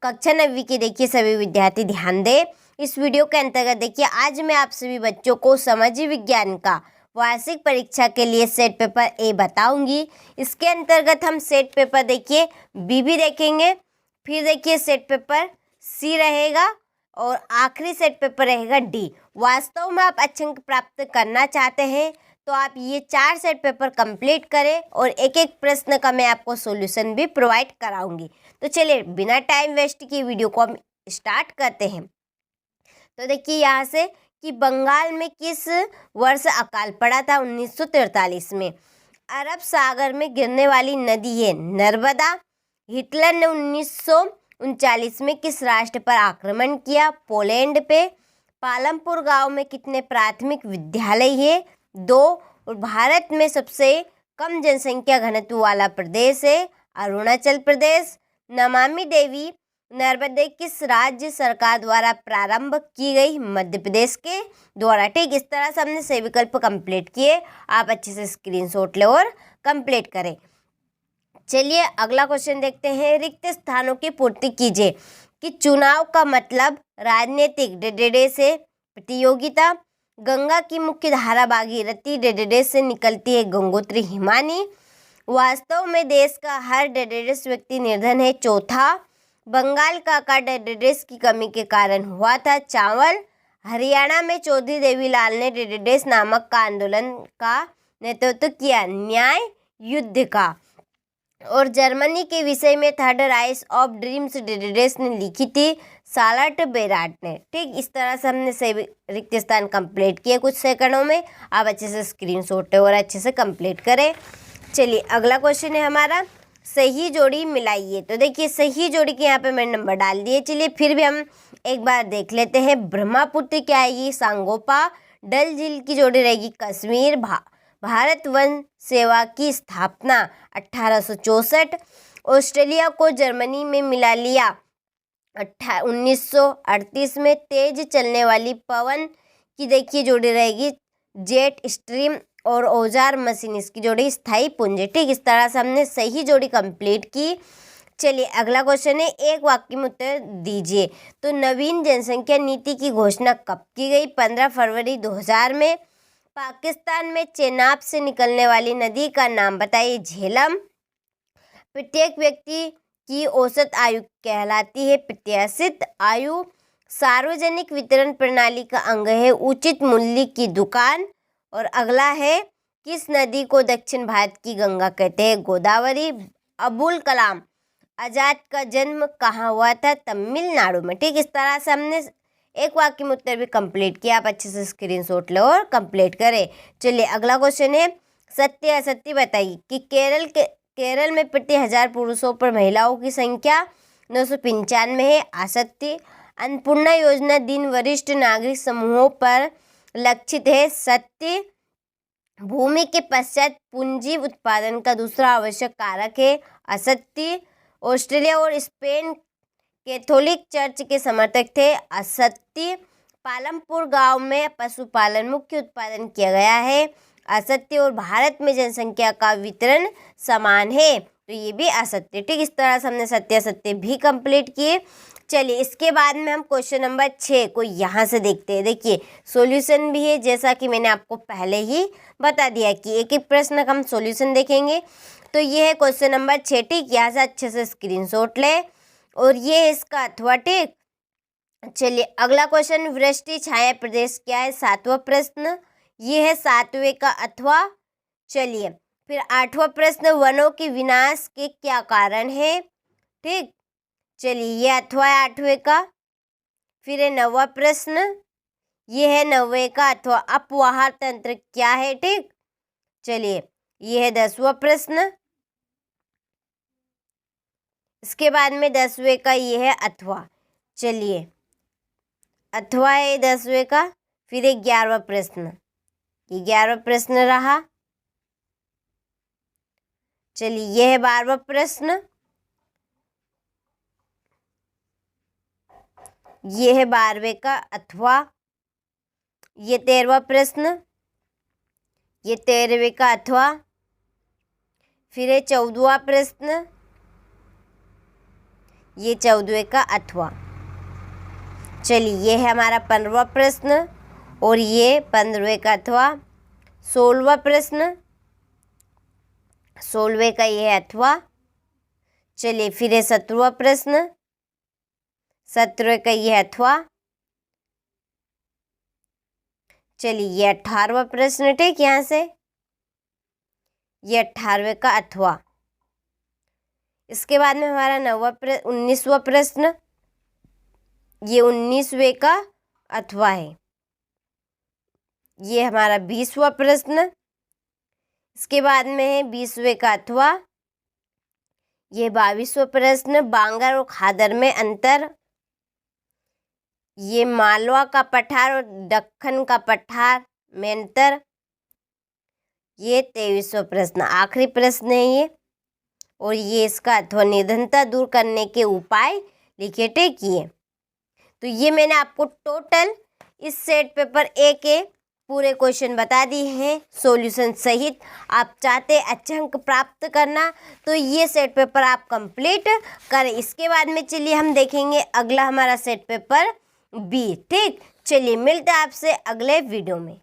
कक्षा 9वीं के देखिए सभी विद्यार्थी ध्यान दें। इस वीडियो के अंतर्गत देखिए आज मैं आप सभी बच्चों को सामाजिक विज्ञान का वार्षिक परीक्षा के लिए सेट पेपर ए बताऊंगी। इसके अंतर्गत हम सेट पेपर देखिए बी भी देखेंगे, फिर देखिए सेट पेपर सी रहेगा और आखिरी सेट पेपर रहेगा डी। वास्तव में आप अच्छे अंक प्राप्त करना चाहते हैं तो आप ये 4 सेट पेपर कंप्लीट करें और एक एक प्रश्न का मैं आपको सॉल्यूशन भी प्रोवाइड कराऊंगी। तो चलिए बिना टाइम वेस्ट किए वीडियो को हम स्टार्ट करते हैं। तो देखिए यहाँ से कि बंगाल में किस वर्ष अकाल पड़ा था? 1943 में। अरब सागर में गिरने वाली नदी है नर्मदा। हिटलर ने 1939 में किस राष्ट्र पर आक्रमण किया? पोलैंड पे। पालमपुर गांव में कितने प्राथमिक विद्यालय है? 2। और भारत में सबसे कम जनसंख्या घनत्व वाला प्रदेश है अरुणाचल प्रदेश। नमामि देवी नर्मदे किस राज्य सरकार द्वारा प्रारंभ की गई? मध्य प्रदेश के द्वारा। ठीक, इस तरह से हमने सही विकल्प कंप्लीट किए। आप अच्छे से स्क्रीनशॉट ले और कंप्लीट करें। चलिए अगला क्वेश्चन देखते हैं। रिक्त स्थानों की पूर्ति कीजिए कि चुनाव का मतलब राजनीतिक डेडेडे से प्रतियोगिता। गंगा की मुख्य धारा भागीरथी डेडेडे से निकलती है गंगोत्री हिमानी। वास्तव में देश का हर डेडेडेस व्यक्ति निर्धन है। 4। बंगाल का आकार डेडेडेस की कमी के कारण हुआ था। चावल। हरियाणा में चौधरी देवीलाल ने डेडेडेस नामक का आंदोलन का नेतृत्व किया। न्याय युद्ध का। और जर्मनी के विषय में थर्ड राइज ऑफ ड्रीम्स डेडेडेस ने लिखी थी सालट बेराट ने। ठीक, इस तरह से हमने सही रिक्त स्थान कंप्लीट किए कुछ सेकंडों में। आप अच्छे से स्क्रीनशॉट और अच्छे से कंप्लीट करें। चलिए अगला क्वेश्चन है हमारा सही जोड़ी मिलाइए। तो देखिए सही जोड़ी के यहाँ पे मैंने नंबर डाल दिए। चलिए फिर भी हम एक बार देख लेते हैं। ब्रह्मपुत्र क्या आएगी? सांगोपा। डल झील की जोड़ी रहेगी कश्मीर। भारत वन सेवा की स्थापना 1864। ऑस्ट्रेलिया को जर्मनी में मिला लिया 1938 में। तेज चलने वाली पवन की देखिए जोड़ी रहेगी जेट स्ट्रीम। और औजार मशीन इसकी जोड़ी स्थायी पुंज। ठीक, इस तरह से हमने सही जोड़ी कंप्लीट की। चलिए अगला क्वेश्चन है एक वाक्य में उत्तर दीजिए। तो नवीन जनसंख्या नीति की घोषणा कब की गई? 15 फरवरी 2000 में। पाकिस्तान में चेनाब से निकलने वाली नदी का नाम बताइए। झेलम। प्रत्येक व्यक्ति की औसत आयु कहलाती है प्रत्याशित आयु। सार्वजनिक वितरण प्रणाली का अंग है उचित मूल्य की दुकान। और अगला है किस नदी को दक्षिण भारत की गंगा कहते हैं? गोदावरी। अबुल कलाम आजाद का जन्म कहाँ हुआ था? तमिलनाडु में। ठीक, इस तरह से हमने एक वाक्य में उत्तर भी कंप्लीट किया। आप अच्छे से स्क्रीनशॉट लो और कंप्लीट करें। चलिए अगला क्वेश्चन है सत्य असत्य बताइए कि केरल में प्रति 1000 पुरुषों पर महिलाओं की संख्या 995 है। असत्य। अन्नपूर्णा योजना दिन वरिष्ठ नागरिक समूहों पर लक्षित है। सत्य। भूमि के पश्चात पूंजी उत्पादन का दूसरा आवश्यक कारक है। असत्य। ऑस्ट्रेलिया और स्पेन कैथोलिक चर्च के समर्थक थे। असत्य। पालमपुर गांव में पशुपालन मुख्य उत्पादन किया गया है। असत्य। और भारत में जनसंख्या का वितरण समान है, तो ये भी असत्य। ठीक, इस तरह से हमने सत्य असत्य भी कंप्लीट किए। चलिए इसके बाद में हम क्वेश्चन नंबर 6 को यहाँ से देखते हैं। देखिए सॉल्यूशन भी है जैसा कि मैंने आपको पहले ही बता दिया कि एक एक प्रश्न का हम सॉल्यूशन देखेंगे। तो ये है क्वेश्चन नंबर 6। ठीक, यहाँ से अच्छे से स्क्रीनशॉट ले और ये है इसका अथवा। ठीक, चलिए अगला क्वेश्चन वृष्टि छाया प्रदेश क्या है? 7वां प्रश्न। ये है 7वें का अथवा। चलिए फिर 8वां प्रश्न वनों के विनाश के क्या कारण है? ठीक, चलिए ये अथवा है 8वें का। फिर है 9वां प्रश्न। ये है 9वें का अथवा अपवाह तंत्र क्या है? ठीक, चलिए ये है 10वां प्रश्न। इसके बाद में 10वें का ये है अथवा। चलिए अथवा है 10वें का। फिर 11वां प्रश्न, ये 11वां प्रश्न रहा। चलिए ये है 12वां प्रश्न। ये है 12वें का अथवा। ये 13वां प्रश्न। ये 13वें का अथवा। फिर है 14वां प्रश्न। ये 14वें का अथवा। चलिए ये है हमारा 15वां प्रश्न और ये 15वें का अथवा। 16वां प्रश्न, 16वें का ये है अथवा। चलिए फिर है 17वां प्रश्न, 17वें का ये है अथवा। चलिए ये 18वां प्रश्न, ठीक, यहाँ से ये 18वें का अथवा। इसके बाद में हमारा 19वां प्रश्न, ये 19वें का अथवा है। ये हमारा 20वां प्रश्न, इसके बाद में है 20वें का अथवा। ये 22वां प्रश्न, बांगर और खादर में अंतर। ये मालवा का पठार और दक्कन का पठार में अंतर। ये 23वां प्रश्न, आखिरी प्रश्न है ये, और ये इसका अथवा निधनता दूर करने के उपाय लिखे टेकिए। तो ये मैंने आपको टोटल इस सेट पेपर ए के पूरे क्वेश्चन बता दिए हैं सॉल्यूशन सहित। आप चाहते अच्छे अंक प्राप्त करना तो ये सेट पेपर आप कंप्लीट करें। इसके बाद में चलिए हम देखेंगे अगला हमारा सेट पेपर बी, ठीक। चलिए मिलते हैं आपसे अगले वीडियो में।